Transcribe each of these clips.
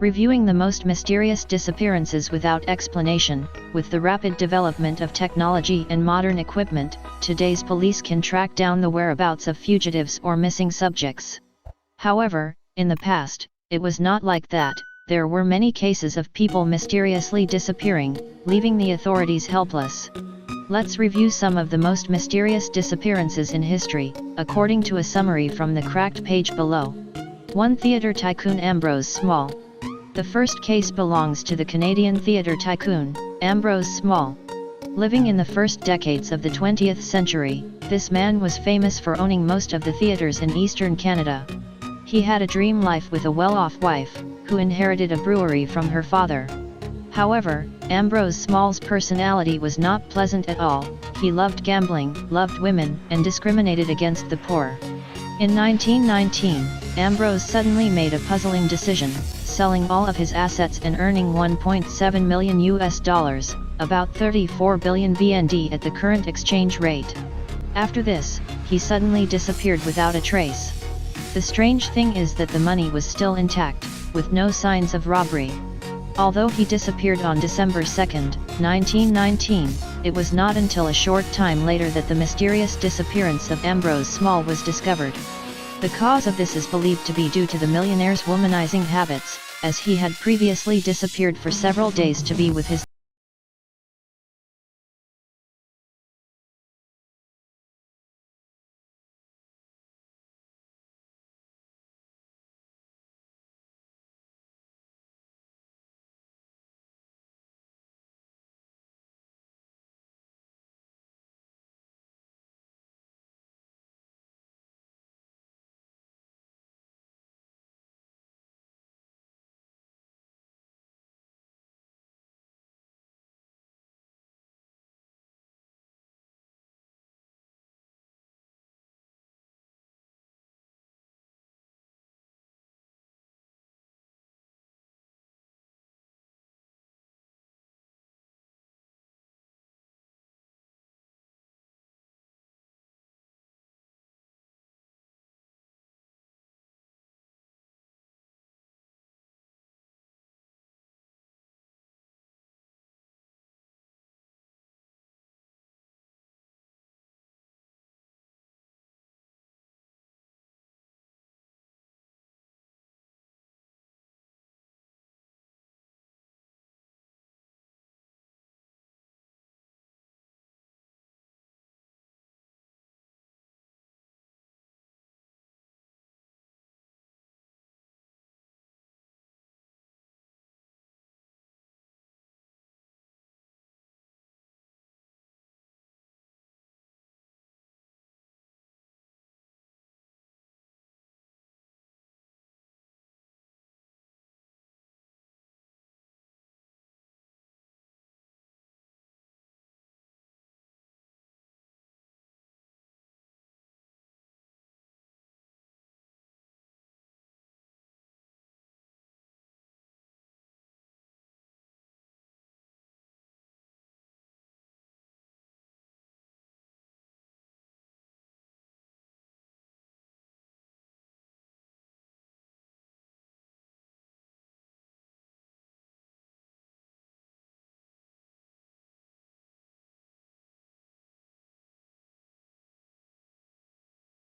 Reviewing the most mysterious disappearances without explanation. With the rapid development of technology and modern equipment, today's police can track down the whereabouts of fugitives or missing subjects. However, in the past, it was not like that. There were many cases of people mysteriously disappearing, leaving the authorities helpless. Let's review some of the most mysterious disappearances in history, according to a summary from the cracked page below. 1. Theatre tycoon Ambrose Small. The first case belongs to the Canadian theatre tycoon, Ambrose Small. Living in the first decades of the 20th century, this man was famous for owning most of the theatres in eastern Canada. He had a dream life with a well-off wife, who inherited a brewery from her father. However, Ambrose Small's personality was not pleasant at all. He loved gambling, loved women, and discriminated against the poor. In 1919, Ambrose suddenly made a puzzling decision, selling all of his assets and earning $1.7 million, about 34 billion VND at the current exchange rate. After this, he suddenly disappeared without a trace. The strange thing is that the money was still intact, with no signs of robbery. Although he disappeared on December 2, 1919, it was not until a short time later that the mysterious disappearance of Ambrose Small was discovered. The cause of this is believed to be due to the millionaire's womanizing habits, as he had previously disappeared for several days to be with his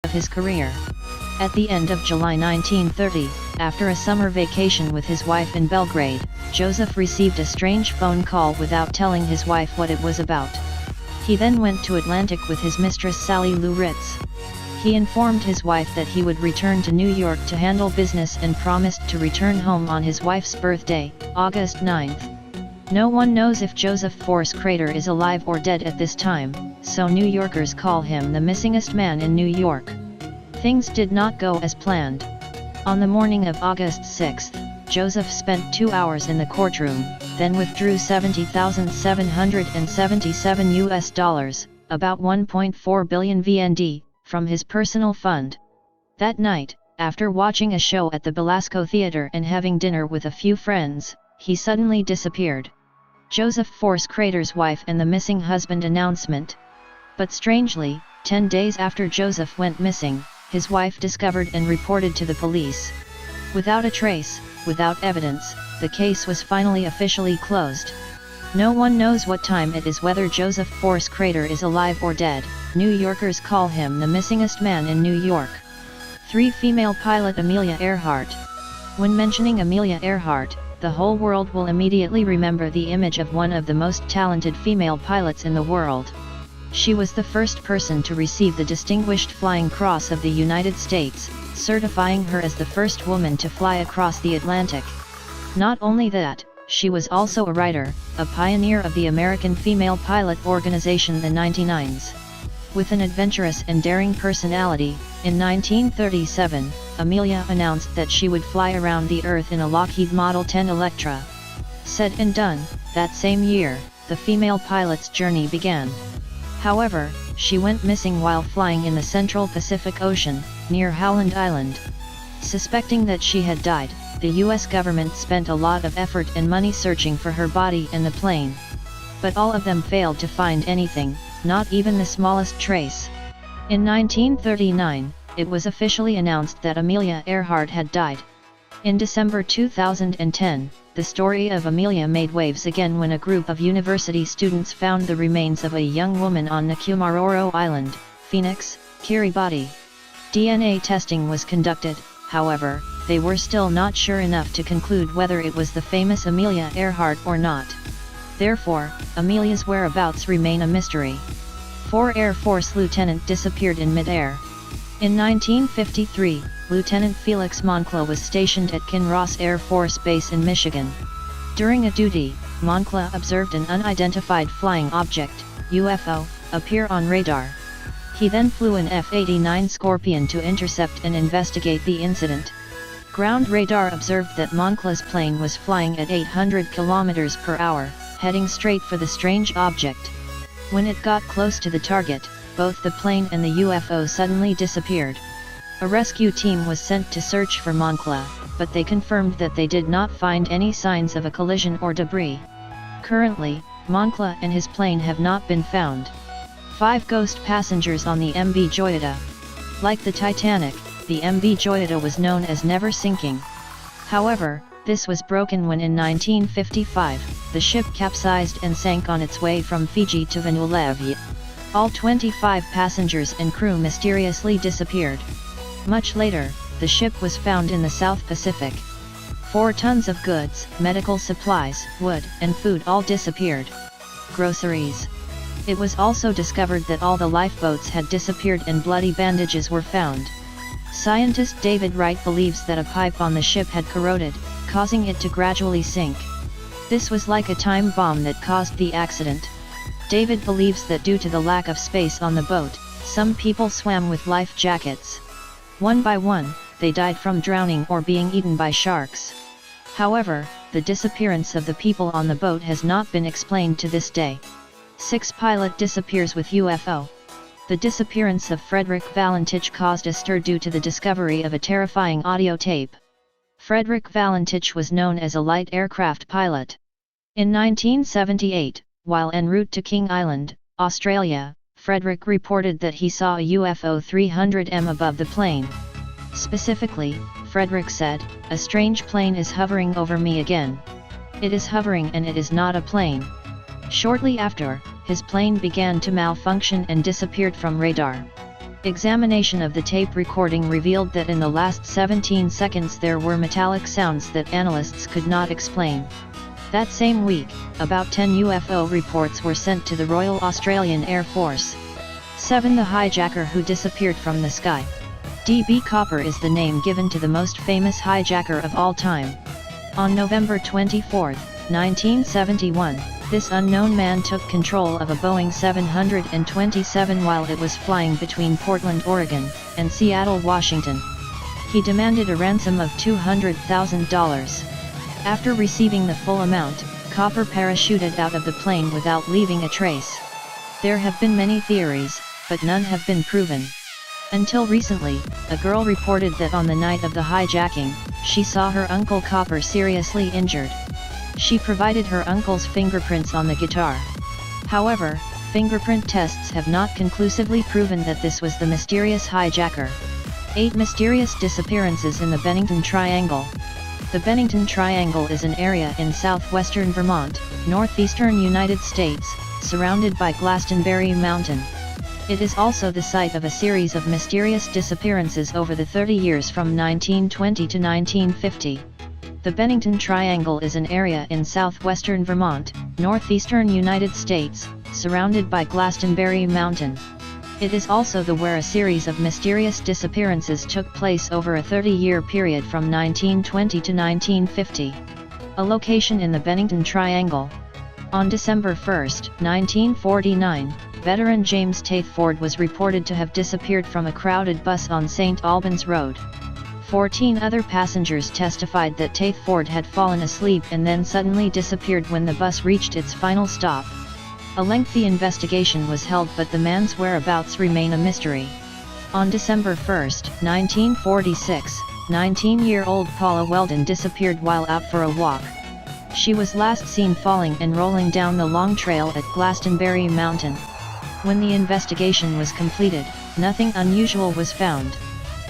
of his career. At the end of July 1930, after a summer vacation with his wife in Belgrade, Joseph received a strange phone call without telling his wife what it was about. He then went to Atlantic with his mistress Sally Lou Ritz. He informed his wife that he would return to New York to handle business and promised to return home on his wife's birthday, August 9th. No one knows if Joseph Force Crater is alive or dead at this time, so New Yorkers call him the missingest man in New York. Things did not go as planned. On the morning of August 6th, Joseph spent 2 hours in the courtroom, then withdrew $70,777, about 1.4 billion VND, from his personal fund. That night, after watching a show at the Belasco Theater and having dinner with a few friends, he suddenly disappeared. Joseph Force Crater's wife and the missing husband announcement. But strangely, 10 days after Joseph went missing, his wife discovered and reported to the police. Without a trace, without evidence, the case was finally officially closed. No one knows what time it is, whether Joseph Force Crater is alive or dead. New Yorkers call him the missingest man in New York. 3. Female pilot Amelia Earhart. When mentioning Amelia Earhart, the whole world will immediately remember the image of one of the most talented female pilots in the world. She was the first person to receive the Distinguished Flying Cross of the United States, certifying her as the first woman to fly across the Atlantic. Not only that, she was also a writer, a pioneer of the American Female Pilot Organization, the 99s. With an adventurous and daring personality, in 1937, Amelia announced that she would fly around the Earth in a Lockheed Model 10 Electra. Said and done, that same year, the female pilot's journey began. However, she went missing while flying in the Central Pacific Ocean, near Howland Island. Suspecting that she had died, the US government spent a lot of effort and money searching for her body and the plane. But all of them failed to find anything, not even the smallest trace. In 1939, it was officially announced that Amelia Earhart had died. In December 2010, the story of Amelia made waves again when a group of university students found the remains of a young woman on Nikumaroro Island, Phoenix, Kiribati. DNA testing was conducted, however, they were still not sure enough to conclude whether it was the famous Amelia Earhart or not. Therefore, Amelia's whereabouts remain a mystery. 4. Air Force lieutenant disappeared in mid-air. In 1953, Lieutenant Felix Moncla was stationed at Kinross Air Force Base in Michigan. During a duty, Moncla observed an unidentified flying object, UFO, appear on radar. He then flew an F-89 Scorpion to intercept and investigate the incident. Ground radar observed that Moncla's plane was flying at 800 km per hour, heading straight for the strange object. When it got close to the target, both the plane and the UFO suddenly disappeared. A rescue team was sent to search for Moncla, but they confirmed that they did not find any signs of a collision or debris. Currently, Moncla and his plane have not been found. 5 ghost passengers on the MV Joyita. Like the Titanic, the MV Joyita was known as never sinking. However, this was broken when in 1955, the ship capsized and sank on its way from Fiji to Vanuatu. All 25 passengers and crew mysteriously disappeared. Much later, the ship was found in the South Pacific. 4 tons of goods, medical supplies, wood, and food all disappeared. Groceries. It was also discovered that all the lifeboats had disappeared and bloody bandages were found. Scientist David Wright believes that a pipe on the ship had corroded, causing it to gradually sink. This was like a time bomb that caused the accident. David believes that due to the lack of space on the boat, some people swam with life jackets. One by one, they died from drowning or being eaten by sharks. However, the disappearance of the people on the boat has not been explained to this day. 6 pilot disappears with UFO. The disappearance of Frederick Valentich caused a stir due to the discovery of a terrifying audio tape. Frederick Valentich was known as a light aircraft pilot. In 1978, while en route to King Island, Australia, Frederick reported that he saw a UFO 300 m above the plane. Specifically, Frederick said, "A strange plane is hovering over me again. It is hovering and it is not a plane." Shortly after, his plane began to malfunction and disappeared from radar. Examination of the tape recording revealed that in the last 17 seconds there were metallic sounds that analysts could not explain. That same week, about 10 UFO reports were sent to the Royal Australian Air Force. 7. The hijacker who disappeared from the sky. D.B. Cooper is the name given to the most famous hijacker of all time. On November 24, 1971, this unknown man took control of a Boeing 727 while it was flying between Portland, Oregon, and Seattle, Washington. He demanded a ransom of $200,000. After receiving the full amount, Cooper parachuted out of the plane without leaving a trace. There have been many theories, but none have been proven. Until recently, a girl reported that on the night of the hijacking, she saw her uncle Cooper seriously injured. She provided her uncle's fingerprints on the guitar. However, fingerprint tests have not conclusively proven that this was the mysterious hijacker. 8 mysterious disappearances in the Bennington Triangle. The Bennington Triangle is an area in southwestern Vermont, northeastern United States, surrounded by Glastonbury Mountain. It is also the site of a series of mysterious disappearances over the 30 years from 1920 to 1950. The Bennington Triangle is an area in southwestern Vermont, northeastern United States, surrounded by Glastonbury Mountain. It is also where a series of mysterious disappearances took place over a 30-year period from 1920 to 1950. A location in the Bennington Triangle. On December 1, 1949, veteran James Tathford was reported to have disappeared from a crowded bus on St. Albans Road. 14 other passengers testified that Tathford had fallen asleep and then suddenly disappeared when the bus reached its final stop. A lengthy investigation was held, but the man's whereabouts remain a mystery. On December 1, 1946, 19-year-old Paula Weldon disappeared while out for a walk. She was last seen falling and rolling down the long trail at Glastonbury Mountain. When the investigation was completed, nothing unusual was found.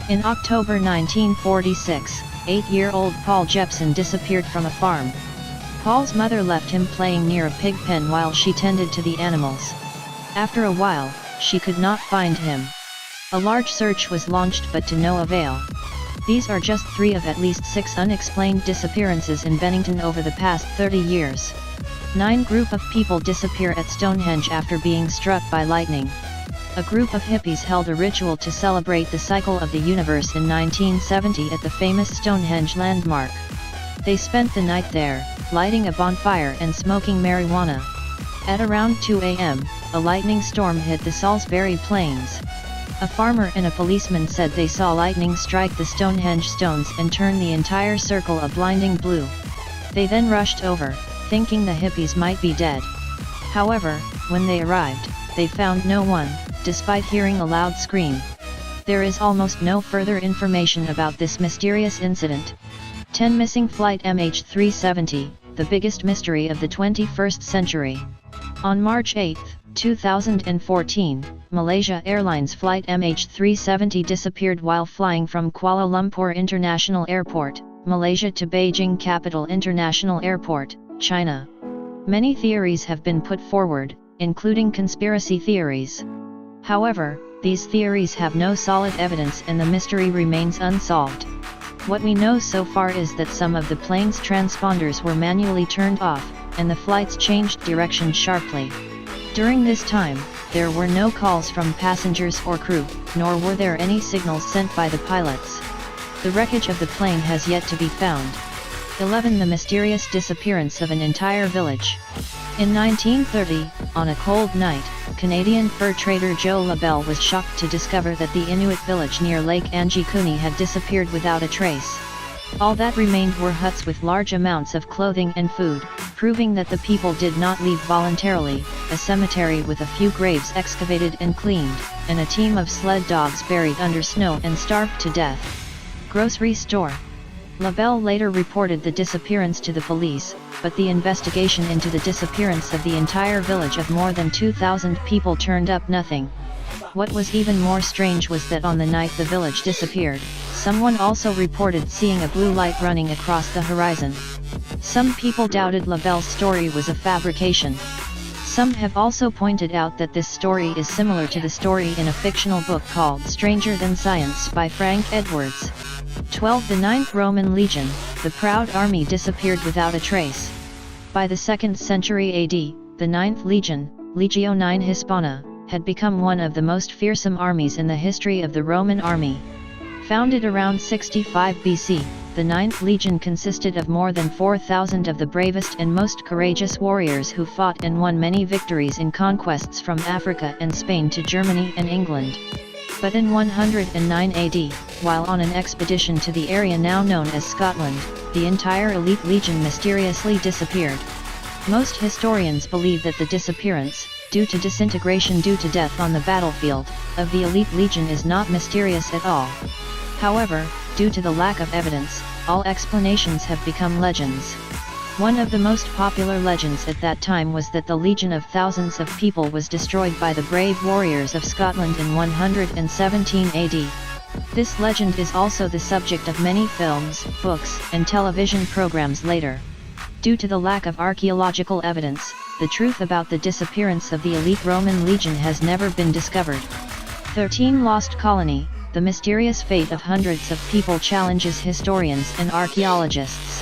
In October 1946, 8-year-old Paul Jepson disappeared from a farm. Paul's mother left him playing near a pig pen while she tended to the animals. After a while, she could not find him. A large search was launched, but to no avail. These are just 3 of at least 6 unexplained disappearances in Bennington over the past 30 years. 9 group of people disappear at Stonehenge after being struck by lightning. A group of hippies held a ritual to celebrate the cycle of the universe in 1970 at the famous Stonehenge landmark. They spent the night there, lighting a bonfire and smoking marijuana. At around 2 a.m., a lightning storm hit the Salisbury Plains. A farmer and a policeman said they saw lightning strike the Stonehenge stones and turn the entire circle a blinding blue. They then rushed over, thinking the hippies might be dead. However, when they arrived, they found no one, despite hearing a loud scream. There is almost no further information about this mysterious incident. 10 missing flight MH370, the biggest mystery of the 21st century. On March 8, 2014, Malaysia Airlines flight MH370 disappeared while flying from Kuala Lumpur International Airport, Malaysia to Beijing Capital International Airport, China. Many theories have been put forward, including conspiracy theories. However, these theories have no solid evidence and the mystery remains unsolved. What we know so far is that some of the plane's transponders were manually turned off, and the flights changed direction sharply. During this time, there were no calls from passengers or crew, nor were there any signals sent by the pilots. The wreckage of the plane has yet to be found. 11. The mysterious disappearance of an entire village. In 1930, on a cold night, Canadian fur trader Joe LaBelle was shocked to discover that the Inuit village near Lake Angikuni had disappeared without a trace. All that remained were huts with large amounts of clothing and food, proving that the people did not leave voluntarily, a cemetery with a few graves excavated and cleaned, and a team of sled dogs buried under snow and starved to death. Grocery store. LaBelle later reported the disappearance to the police, but the investigation into the disappearance of the entire village of more than 2,000 people turned up nothing. What was even more strange was that on the night the village disappeared, someone also reported seeing a blue light running across the horizon. Some people doubted LaBelle's story was a fabrication. Some have also pointed out that this story is similar to the story in a fictional book called Stranger Than Science by Frank Edwards. 12. The 9th Roman Legion, the proud army disappeared without a trace. By the 2nd century AD, the 9th Legion, Legio IX Hispana, had become one of the most fearsome armies in the history of the Roman army. Founded around 65 BC, the 9th Legion consisted of more than 4,000 of the bravest and most courageous warriors who fought and won many victories in conquests from Africa and Spain to Germany and England. But in 109 AD, while on an expedition to the area now known as Scotland, the entire elite legion mysteriously disappeared. Most historians believe that the disappearance, due to disintegration due to death on the battlefield, of the elite legion is not mysterious at all. However, due to the lack of evidence, all explanations have become legends. One of the most popular legends at that time was that the legion of thousands of people was destroyed by the brave warriors of Scotland in 117 AD. This legend is also the subject of many films, books, and television programs later. Due to the lack of archaeological evidence, the truth about the disappearance of the elite Roman legion has never been discovered. 13 Lost Colony, the mysterious fate of hundreds of people challenges historians and archaeologists.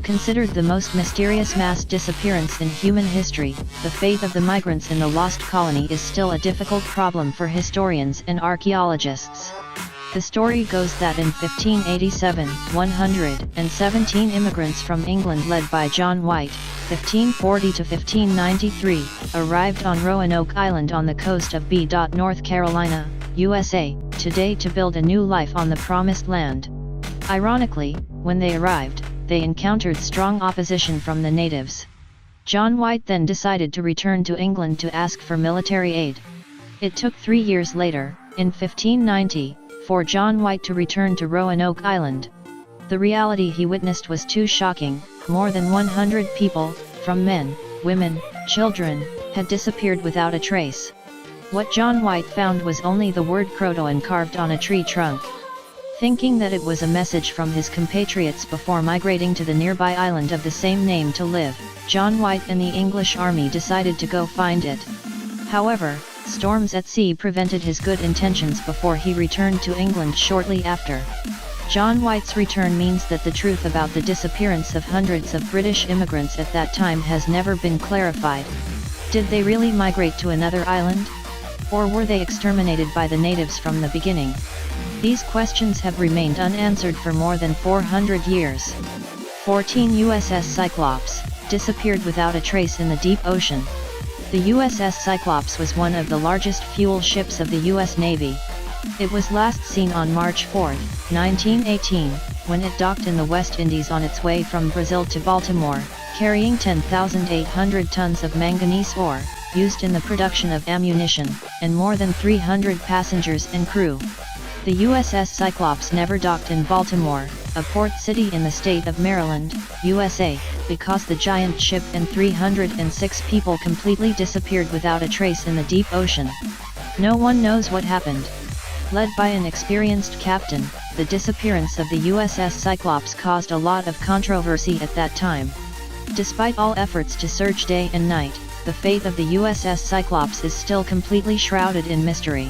Considered the most mysterious mass disappearance in human history, the fate of the migrants in the Lost Colony is still a difficult problem for historians and archaeologists. The story goes that in 1587, 117 immigrants from England led by John White, 1540 to 1593, arrived on Roanoke Island on the coast of North Carolina, USA, today to build a new life on the Promised Land. Ironically, when they arrived, they encountered strong opposition from the natives. John White then decided to return to England to ask for military aid. It took 3 years later, in 1590, for John White to return to Roanoke Island. The reality he witnessed was too shocking. More than 100 people, from men, women, children, had disappeared without a trace. What John White found was only the word Croatoan carved on a tree trunk. Thinking that it was a message from his compatriots before migrating to the nearby island of the same name to live, John White and the English army decided to go find it. However, storms at sea prevented his good intentions before he returned to England shortly after. John White's return means that the truth about the disappearance of hundreds of British immigrants at that time has never been clarified. Did they really migrate to another island? Or were they exterminated by the natives from the beginning? These questions have remained unanswered for more than 400 years. 14 USS Cyclops disappeared without a trace in the deep ocean. The USS Cyclops was one of the largest fuel ships of the U.S. Navy. It was last seen on March 4, 1918, when it docked in the West Indies on its way from Brazil to Baltimore, carrying 10,800 tons of manganese ore, used in the production of ammunition, and more than 300 passengers and crew. The USS Cyclops never docked in Baltimore, a port city in the state of Maryland, USA, because the giant ship and 306 people completely disappeared without a trace in the deep ocean. No one knows what happened. Led by an experienced captain, the disappearance of the USS Cyclops caused a lot of controversy at that time. Despite all efforts to search day and night, the fate of the USS Cyclops is still completely shrouded in mystery.